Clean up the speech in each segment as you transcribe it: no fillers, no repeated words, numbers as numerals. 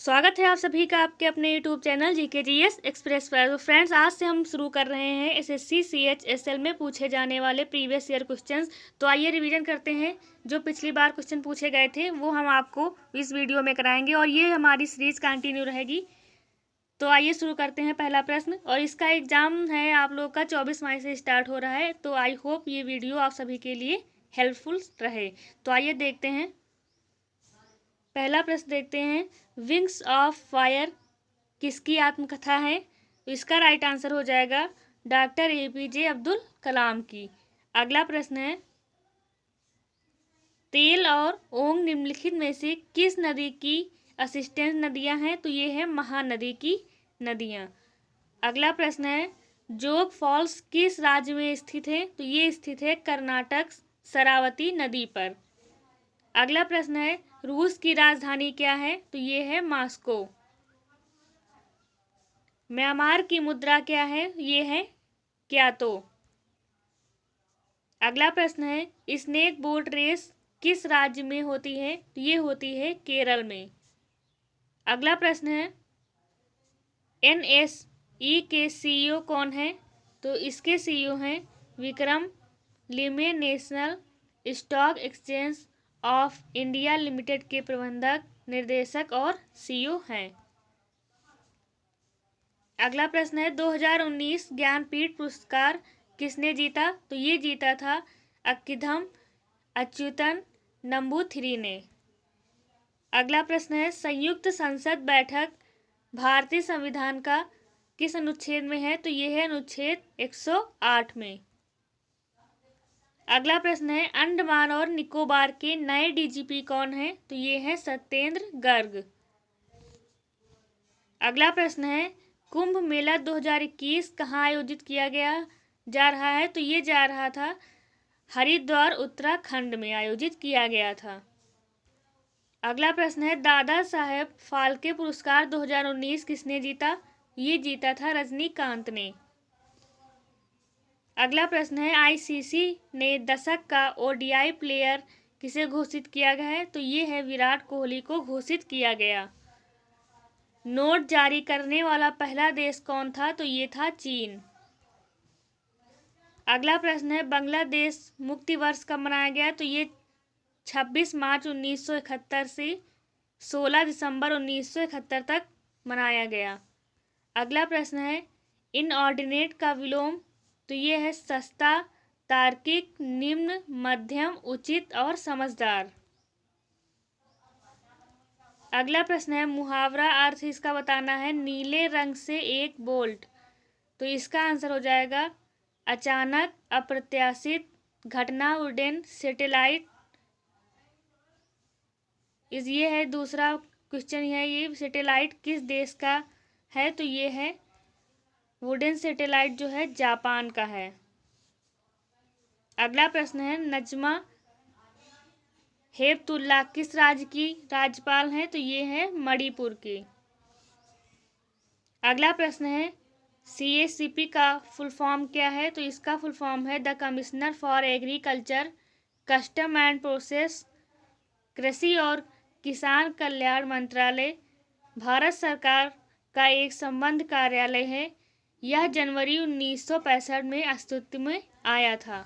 स्वागत है आप सभी का आपके अपने यूट्यूब चैनल GKGS एक्सप्रेस पर। तो फ्रेंड्स, आज से हम शुरू कर रहे हैं SSC CHSL में पूछे जाने वाले प्रीवियस ईयर क्वेश्चंस। तो आइए रिवीजन करते हैं। जो पिछली बार क्वेश्चन पूछे गए थे वो हम आपको इस वीडियो में कराएंगे और ये हमारी सीरीज कंटिन्यू रहेगी। तो आइए शुरू करते हैं। पहला प्रश्न, और इसका एग्जाम है आप लोग का 24 मई से स्टार्ट हो रहा है। तो आई होप ये वीडियो आप सभी के लिए हेल्पफुल रहे। तो आइए देखते हैं। पहला प्रश्न देखते हैं, विंग्स ऑफ फायर किसकी आत्मकथा है? तो इसका राइट आंसर हो जाएगा डॉक्टर APJ अब्दुल कलाम की। अगला प्रश्न है, तेल और ओंग निम्नलिखित में से किस नदी की असिस्टेंट नदियां हैं? तो ये है महानदी की नदियां। अगला प्रश्न है, जोग फॉल्स किस राज्य में स्थित है? तो ये स्थित है कर्नाटक शरावती नदी पर। अगला प्रश्न है, रूस की राजधानी क्या है? तो ये है मॉस्को। म्यांमार की मुद्रा क्या है? ये है क्यातो। अगला प्रश्न है, स्नेक बोट रेस किस राज्य में होती है? तो ये होती है केरल में। अगला प्रश्न है, NSE के CEO कौन है? तो इसके CEO हैं Vikram Limaye. National stock exchange of India limited के प्रबंधक, निर्देशक और CEO हैं। अगला प्रश्न है, 2019 ज्ञानपीठ पुरस्कार किसने जीता? तो ये जीता था अक्किथम अच्युतन नंबूथिरी ने। अगला प्रश्न है, संयुक्त संसद बैठक भारतीय संविधान का किस अनुच्छेद में है? तो ये है अनुच्छेद 108 में। अगला प्रश्न है, अंडमान और निकोबार के नए DGP कौन है? तो ये है सत्येंद्र गर्ग। अगला प्रश्न है, कुंभ मेला 2021 कहाँ आयोजित किया जा रहा है? तो ये जा रहा था हरिद्वार उत्तराखंड में आयोजित किया गया था। अगला प्रश्न है, दादा साहेब फाल्के पुरस्कार 2019 किसने जीता? ये जीता था रजनीकांत ने। अगला प्रश्न है, ICC ने दशक का ODI प्लेयर किसे घोषित किया गया है? तो ये है विराट कोहली को घोषित किया गया। नोट जारी करने वाला पहला देश कौन था? तो ये था चीन। अगला प्रश्न है, बांग्लादेश मुक्ति वर्ष कब मनाया गया? तो ये 26 मार्च 1971 से 16 दिसंबर 1971 तक मनाया गया। अगला प्रश्न है, इनऑर्डिनेट का विलोम? तो ये है सस्ता, तार्किक, निम्न, मध्यम, उचित और समझदार। अगला प्रश्न है, मुहावरा अर्थ इसका बताना है, नीले रंग से एक बोल्ट। तो इसका आंसर हो जाएगा अचानक, अप्रत्याशित घटना, वुडन सैटेलाइट। ये है दूसरा क्वेश्चन है, ये सैटेलाइट किस देश का है? तो ये है वुडन सैटेलाइट जो है जापान का है। अगला प्रश्न है, नजमा हेपतुल्ला किस राज्य की राज्यपाल हैं? तो ये है मणिपुर की। अगला प्रश्न है, CACP का फुल फॉर्म क्या है? तो इसका फुल फॉर्म है the commissioner for agriculture, custom and process. कृषि और किसान कल्याण मंत्रालय भारत सरकार का एक संबद्ध कार्यालय है। यह जनवरी 1965 में अस्तित्व में आया था।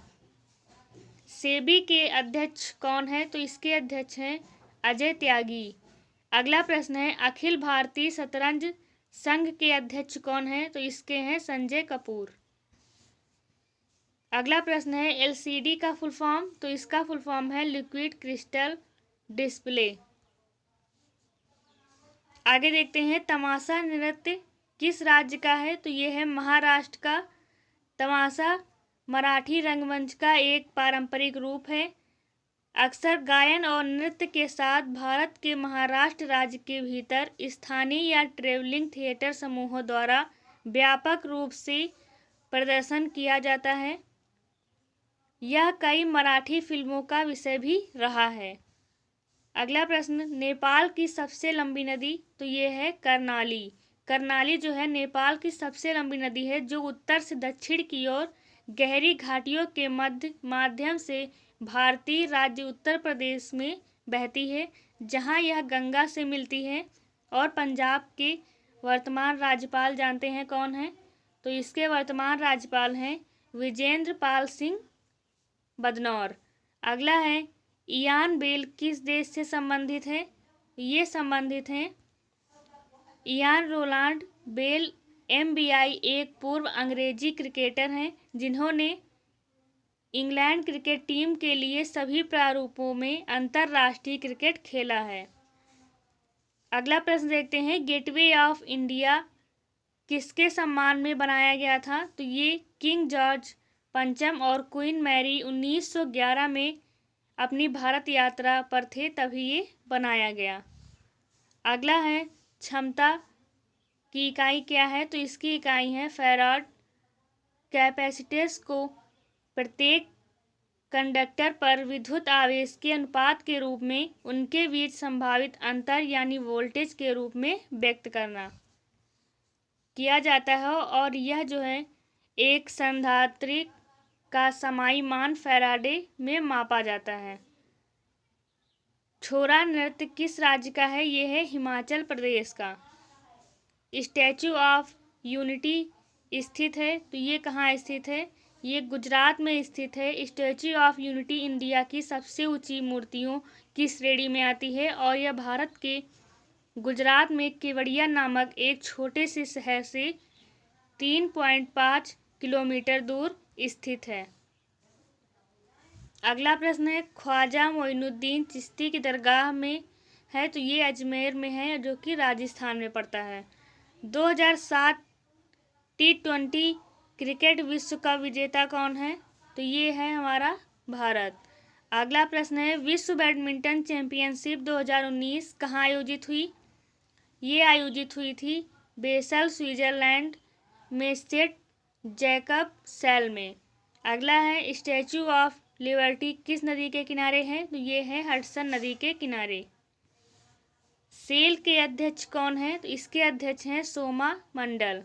सेबी के अध्यक्ष कौन है? तो इसके अध्यक्ष हैं अजय त्यागी। अगला प्रश्न है, अखिल भारतीय शतरंज संघ के अध्यक्ष कौन है? तो इसके हैं संजय कपूर। अगला प्रश्न है, LCD का फुल फॉर्म? तो इसका फुल फॉर्म है लिक्विड क्रिस्टल डिस्प्ले। आगे देखते हैं, तमाशा नृत्य किस राज्य का है? तो ये है महाराष्ट्र का। तमाशा मराठी रंगमंच का एक पारंपरिक रूप है। अक्सर गायन और नृत्य के साथ भारत के महाराष्ट्र राज्य के भीतर स्थानीय या ट्रेवलिंग थिएटर समूहों द्वारा व्यापक रूप से प्रदर्शन किया जाता है। यह कई मराठी फिल्मों का विषय भी रहा है। अगला प्रश्न, नेपाल की सबसे लंबी नदी? तो ये है कर्णाली। कर्णाली जो है नेपाल की सबसे लंबी नदी है, जो उत्तर से दक्षिण की ओर गहरी घाटियों के माध्यम से भारतीय राज्य उत्तर प्रदेश में बहती है, जहां यह गंगा से मिलती है। और पंजाब के वर्तमान राज्यपाल जानते हैं कौन है? तो इसके वर्तमान राज्यपाल हैं विजेंद्र पाल सिंह बदनौर। अगला है इयान बेल किस देश से संबंधित है? ये संबंधित हैं इयान रोलांड बेल MBI एक पूर्व अंग्रेजी क्रिकेटर हैं जिन्होंने इंग्लैंड क्रिकेट टीम के लिए सभी प्रारूपों में अंतर्राष्ट्रीय क्रिकेट खेला है। अगला प्रश्न देखते हैं गेटवे ऑफ इंडिया किसके सम्मान में बनाया गया था? तो ये किंग जॉर्ज पंचम और क्वीन मैरी 1911 में अपनी भारत यात्रा पर थे, तभी ये बनाया गया। अगला है क्षमता की इकाई क्या है? तो इसकी इकाई है फैराड। कैपेसिटेंस को प्रत्येक कंडक्टर पर विद्युत आवेश के अनुपात के रूप में उनके बीच संभावित अंतर यानी वोल्टेज के रूप में व्यक्त करना किया जाता है और यह जो है एक संधारित्र का समाई मान फैराडे में मापा जाता है। छोरा नृत्य किस राज्य का है? ये है हिमाचल प्रदेश का। स्टैचू ऑफ यूनिटी स्थित है, तो ये कहाँ स्थित है? ये गुजरात में स्थित है। स्टैचू ऑफ यूनिटी इंडिया की सबसे ऊंची मूर्तियों की श्रेणी में आती है और यह भारत के गुजरात में केवड़िया नामक एक छोटे से शहर से 3.5 किलोमीटर दूर स्थित है। अगला प्रश्न है ख्वाजा मोइनुद्दीन चिश्ती की दरगाह में है, तो ये अजमेर में है जो कि राजस्थान में पड़ता है। 2007 T20 क्रिकेट विश्व कप विजेता कौन है? तो ये है हमारा भारत। अगला प्रश्न है विश्व बैडमिंटन चैंपियनशिप 2019 कहाँ आयोजित हुई? ये आयोजित हुई थी बेसल स्विट्जरलैंड में स्थित जैकब सेल में। अगला है स्टैचू ऑफ लिबर्टी किस नदी के किनारे है? तो ये है हडसन नदी के किनारे। सेल के अध्यक्ष कौन है? तो इसके अध्यक्ष हैं सोमा मंडल।